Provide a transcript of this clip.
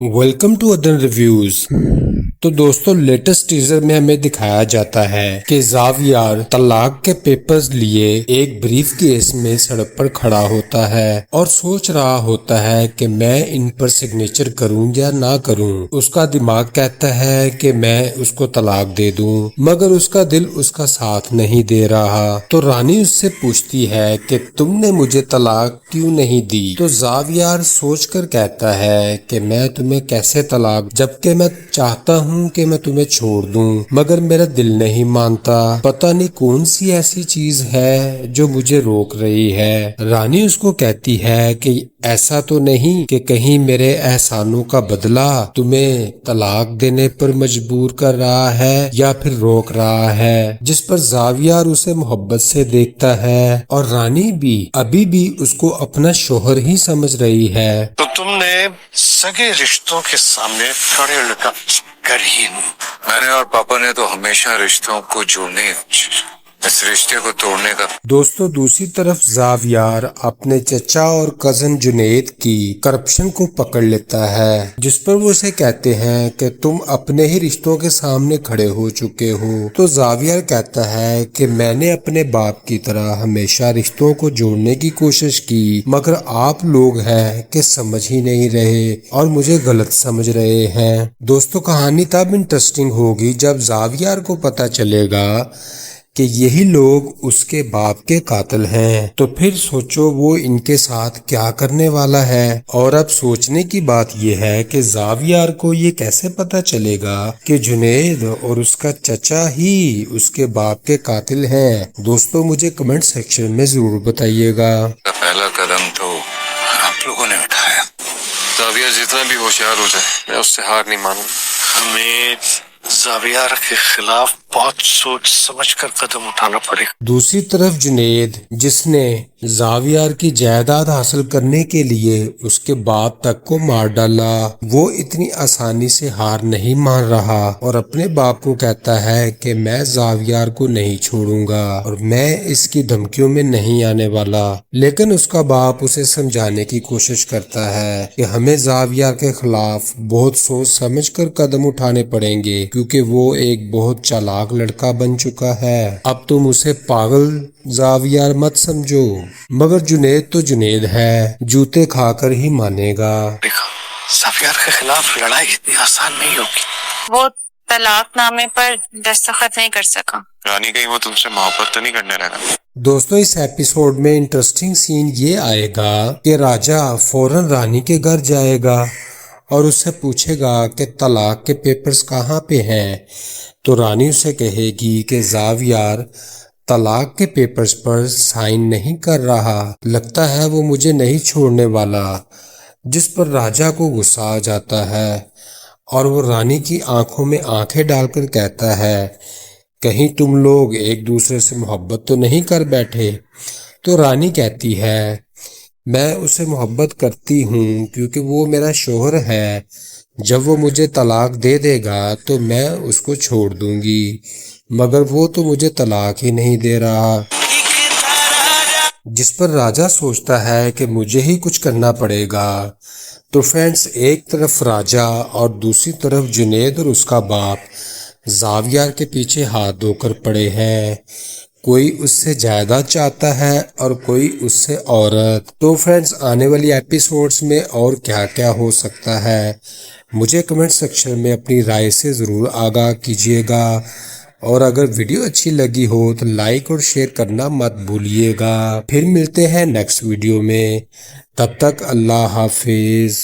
Welcome to other reviews. تو دوستوں latest teaser میں ہمیں دکھایا جاتا ہے کہ زاویار طلاق کے پیپرز لیے ایک بریف کیس میں سڑک پر کھڑا ہوتا ہے اور سوچ رہا ہوتا ہے کہ میں ان پر سگنیچر کروں یا نہ کروں۔ اس کا دماغ کہتا ہے کہ میں اس کو طلاق دے دوں، مگر اس کا دل اس کا ساتھ نہیں دے رہا۔ تو رانی اس سے پوچھتی ہے کہ تم نے مجھے طلاق کیوں نہیں دی؟ تو زاویار سوچ کر کہتا ہے کہ میں تمہیں کیسے طلاق، جبکہ میں چاہتا ہوں کہ میں تمہیں چھوڑ دوں مگر میرا دل نہیں مانتا۔ پتہ نہیں کون سی ایسی چیز ہے جو مجھے روک رہی ہے۔ رانی اس کو کہتی ہے کہ ایسا تو نہیں کہ کہیں میرے احسانوں کا بدلہ تمہیں طلاق دینے پر مجبور کر رہا ہے یا پھر روک رہا ہے، جس پر زاویار اسے محبت سے دیکھتا ہے اور رانی بھی ابھی بھی اس کو اپنا شوہر ہی سمجھ رہی ہے۔ تو تم نے سگے رشتوں کے سامنے کھڑے لٹا کر ہی میں نے اور پاپا نے تو ہمیشہ رشتوں کو جوڑنے، اس رشتے کو توڑنے کا۔ دوستو دوسری طرف زاویار اپنے چچا اور کزن جنید کی کرپشن کو پکڑ لیتا ہے، جس پر وہ اسے کہتے ہیں کہ تم اپنے ہی رشتوں کے سامنے کھڑے ہو چکے ہو۔ تو زاویار کہتا ہے کہ میں نے اپنے باپ کی طرح ہمیشہ رشتوں کو جوڑنے کی کوشش کی، مگر آپ لوگ ہیں کہ سمجھ ہی نہیں رہے اور مجھے غلط سمجھ رہے ہیں۔ دوستو کہانی تب انٹرسٹنگ ہوگی جب زاویار کو پتہ چلے گا کہ یہی لوگ اس کے باپ کے قاتل ہیں، تو پھر سوچو وہ ان کے ساتھ کیا کرنے والا ہے۔ اور اب سوچنے کی بات یہ ہے کہ زاویار کو یہ کیسے پتا چلے گا کہ جنید اور اس کا چچا ہی اس کے باپ کے قاتل ہیں؟ دوستو مجھے کمنٹ سیکشن میں ضرور بتائیے گا۔ پہلا قدم تو آپ لوگوں نے اٹھایا۔ زاویار جتنا بھی ہوشیار ہو جائے میں اس سے ہار نہیں مانوں۔ ہمیں زاویار کے خلاف بہت سوچ سمجھ کر قدم اٹھانا پڑے گا۔ دوسری طرف جنید، جس نے زاویار کی جائیداد حاصل کرنے کے لیے اس کے باپ تک کو مار ڈالا، وہ اتنی آسانی سے ہار نہیں مان رہا اور اپنے باپ کو کہتا ہے کہ میں زاویار کو نہیں چھوڑوں گا اور میں اس کی دھمکیوں میں نہیں آنے والا۔ لیکن اس کا باپ اسے سمجھانے کی کوشش کرتا ہے کہ ہمیں زاویار کے خلاف بہت سوچ سمجھ کر قدم اٹھانے پڑیں گے، کیونکہ وہ ایک بہت چالاک لڑکا بن چکا ہے۔ اب تم اسے پاگل زاویار مت سمجھو، مگر جنید تو جنید ہے، جوتے کھا کر ہی مانے گا۔ زاویار کے خلاف لڑائی اتنی آسان نہیں ہوگی۔ وہ طلاق نامے پر دستخط نہیں کر سکا۔ رانی کہیں وہ تم سے محبت تو نہیں کرنے لگا؟ دوستو اس ایپیسوڈ میں انٹرسٹنگ سین یہ آئے گا کہ راجہ فوراً رانی کے گھر جائے گا اور اس سے پوچھے گا کہ طلاق کے پیپرز کہاں پہ ہیں۔ تو رانی اسے کہے گی کہ زاویار طلاق کے پیپرز پر سائن نہیں کر رہا، لگتا ہے وہ مجھے نہیں چھوڑنے والا، جس پر راجہ کو غصہ آ جاتا ہے اور وہ رانی کی آنکھوں میں آنکھیں ڈال کر کہتا ہے کہیں تم لوگ ایک دوسرے سے محبت تو نہیں کر بیٹھے؟ تو رانی کہتی ہے میں اسے محبت کرتی ہوں کیونکہ وہ میرا شوہر ہے، جب وہ مجھے طلاق دے دے گا تو میں اس کو چھوڑ دوں گی، مگر وہ تو مجھے طلاق ہی نہیں دے رہا۔ جس پر راجہ سوچتا ہے کہ مجھے ہی کچھ کرنا پڑے گا۔ تو فرینڈز ایک طرف راجہ اور دوسری طرف جنید اور اس کا باپ زاویار کے پیچھے ہاتھ دھو کر پڑے ہیں، کوئی اس سے جائیداد چاہتا ہے اور کوئی اس سے عورت۔ تو فرینڈز آنے والی ایپیسوڈز میں اور کیا کیا ہو سکتا ہے، مجھے کمنٹ سیکشن میں اپنی رائے سے ضرور آگاہ کیجیے گا، اور اگر ویڈیو اچھی لگی ہو تو لائک اور شیئر کرنا مت بھولیے گا۔ پھر ملتے ہیں نیکسٹ ویڈیو میں، تب تک اللہ حافظ۔